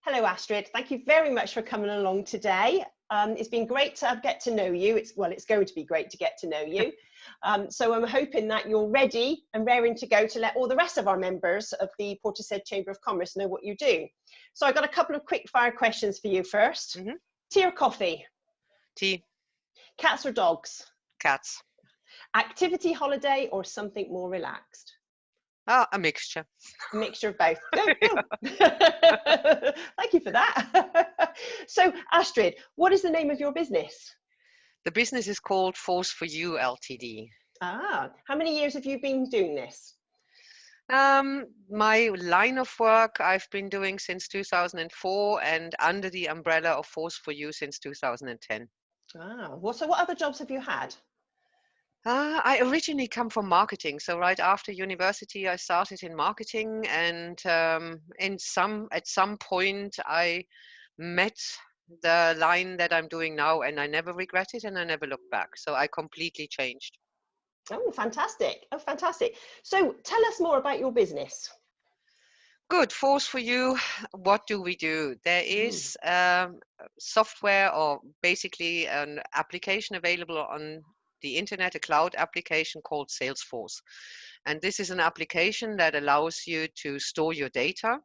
Hello, Astrid. Thank you very much for coming along today. It's been great to get to know you. It's going to be great to get to know you. So I'm hoping that you're ready and raring to go to let all the rest of our members of the Portishead Chamber of Commerce know what you do. So I've got a couple of quick fire questions for you first. Tea or coffee? Tea. Cats or dogs? Cats. Activity holiday or something more relaxed? A mixture. A mixture of both. Go. Thank you for that. So, Astrid, what is the name of your business? The business is called Force4U Ltd. Ah, how many years have you been doing this? My line of work I've been doing since 2004 and under the umbrella of Force4U since 2010. Ah, well, so what other jobs have you had? I originally come from marketing. So right after university, I started in marketing, and at some point I met the line that I'm doing now, and I never regret it and I never looked back. So I completely changed. Oh, fantastic. Oh, fantastic. So tell us more about your business. Good. Force4U, what do we do? There is software, or basically an application available on the internet, a cloud application called Salesforce. And this is an application that allows you to store your data,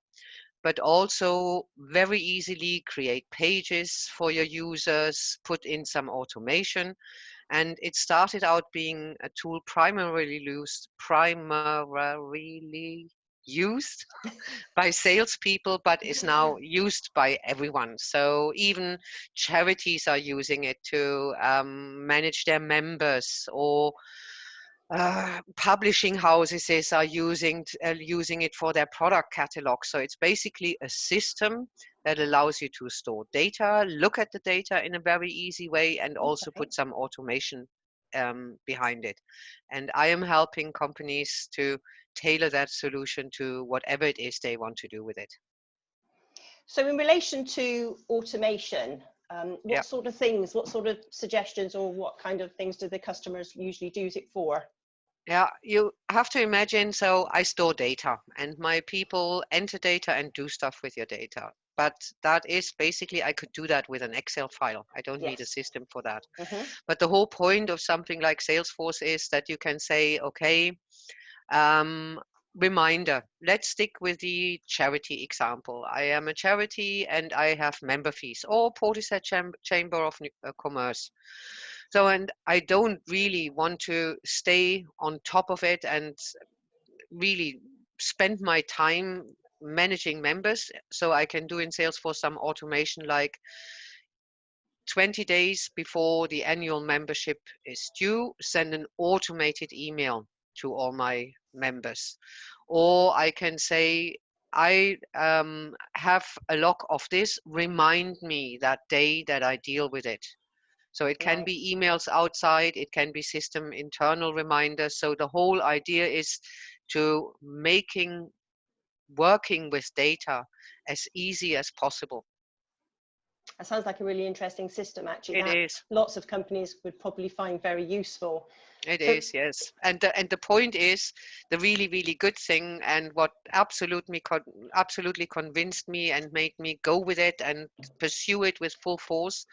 but also very easily create pages for your users, put in some automation. And it started out being a tool primarily used by salespeople, but is now used by everyone. So even charities are using it to manage their members, or publishing houses are using it for their product catalog. So it's basically a system that allows you to store data, look at the data in a very easy way, and also put some automation behind it. And I am helping companies to tailor that solution to whatever it is they want to do with it. So in relation to automation, what sort of things, what sort of suggestions, or what kind of things do the customers usually use it for? Yeah, you have to imagine, so I store data and my people enter data and do stuff with your data. But that is basically, I could do that with an Excel file. I don't need a system for that. But the whole point of something like Salesforce is that you can say, okay, reminder, let's stick with the charity example. I am a charity and I have member fees, or Portishead Chamber of Commerce. So, and I don't really want to stay on top of it and really spend my time managing members. So I can do in Salesforce some automation, like 20 days before the annual membership is due, send an automated email to all my members. Or I can say, I have a log of this, remind me that day that I deal with it. So it can be emails outside, it can be system internal reminders. So the whole idea is to working with data as easy as possible. That sounds like a really interesting system, actually. It is. Lots of companies would probably find very useful. It is, yes. And the point is, the really, really good thing, and what absolutely convinced me and made me go with it and pursue it with full force,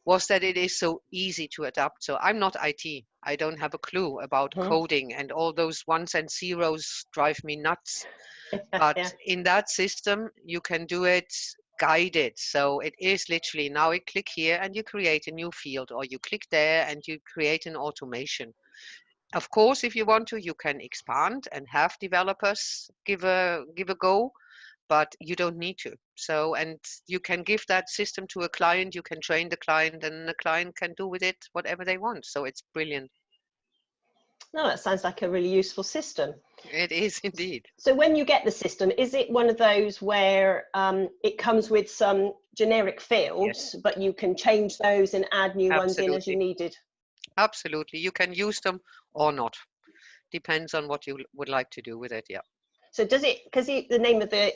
was that it is so easy to adapt. So I'm not IT. I don't have a clue about coding, and all those ones and zeros drive me nuts. But in that system, you can do it guided. So it is literally, now you click here and you create a new field, or you click there and you create an automation. Of course, if you want to, you can expand and have developers give a go, but you don't need to. So, and you can give that system to a client, you can train the client, and the client can do with it whatever they want. So it's brilliant. No, that sounds like a really useful system. It is indeed. So when you get the system, is it one of those where it comes with some generic fields, but you can change those and add new ones in as you needed? Absolutely. You can use them or not. Depends on what you would like to do with it, yeah. So does it, because the name of the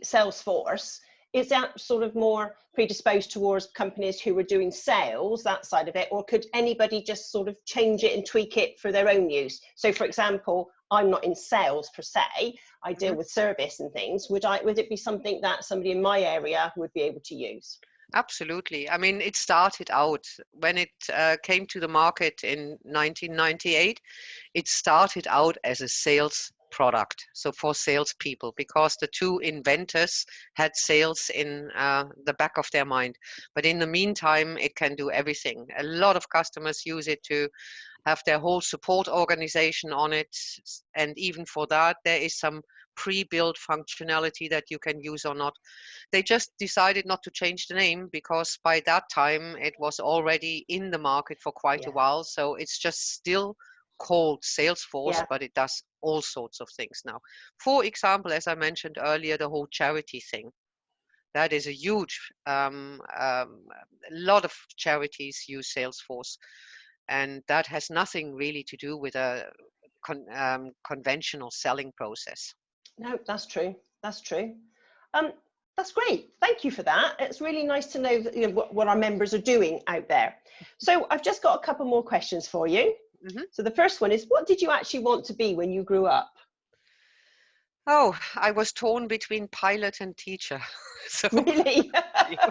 Salesforce, is that sort of more predisposed towards companies who are doing sales, that side of it, or could anybody just sort of change it and tweak it for their own use? So for example, I'm not in sales per se, I deal Mhm. with service and things, would it be something that somebody in my area would be able to use? Absolutely. I mean, it started out when it came to the market in 1998. It started out as a sales product, so for salespeople, because the two inventors had sales in the back of their mind. But in the meantime, it can do everything. A lot of customers use it to have their whole support organization on it. And even for that, there is some pre-built functionality that you can use or not. They just decided not to change the name because by that time it was already in the market for quite a Yeah, while. So it's just still called Salesforce, yeah, but it does all sorts of things now. For example, as I mentioned earlier, the whole charity thing. That is a huge, a lot of charities use Salesforce, and that has nothing really to do with a conventional selling process. no, that's true. That's true. Um, that's great. Thank you for that. It's really nice to know that, what our members are doing out there. So I've just got a couple more questions for you. Mhm. So the first one is, what did you actually want to be when you grew up? Oh, I was torn between pilot and teacher. So, Really? yeah.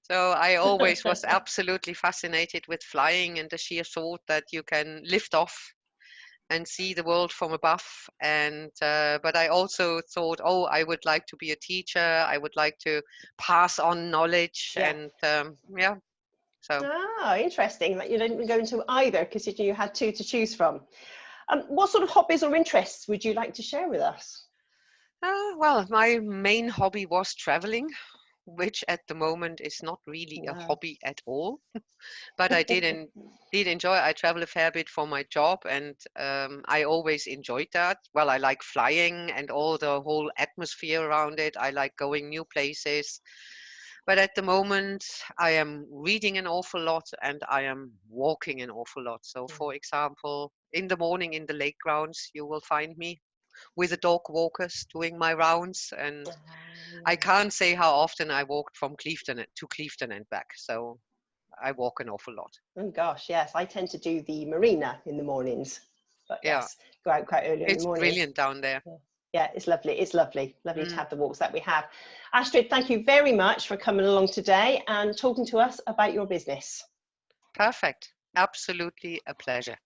So I always was absolutely fascinated with flying and the sheer thought that you can lift off and see the world from above. And but I also thought, oh, I would like to be a teacher. I would like to pass on knowledge, Yeah. and yeah. So, Ah, interesting that you didn't go into either because you had two to choose from. What sort of hobbies or interests would you like to share with us? well, my main hobby was traveling, which at the moment is not really a Wow. hobby at all. But I did enjoy. I travel a fair bit for my job, and I always enjoyed that. Well, I like flying and all the whole atmosphere around it. I like going new places. But at the moment, I am reading an awful lot and I am walking an awful lot. So, for example, in the morning in the lake grounds, you will find me with the dog walkers doing my rounds. And I Yeah. can't say how often I walked from Clifton to Clifton and back. So I walk an awful lot. Oh gosh, yes. I tend to do the marina in the mornings, but Yeah, yes, go out quite early in the it's morning. brilliant down there. Yeah, yeah, it's lovely. It's lovely. Lovely to Mm, have the walks that we have. Astrid, thank you very much for coming along today and talking to us about your business. perfect. Absolutely a pleasure.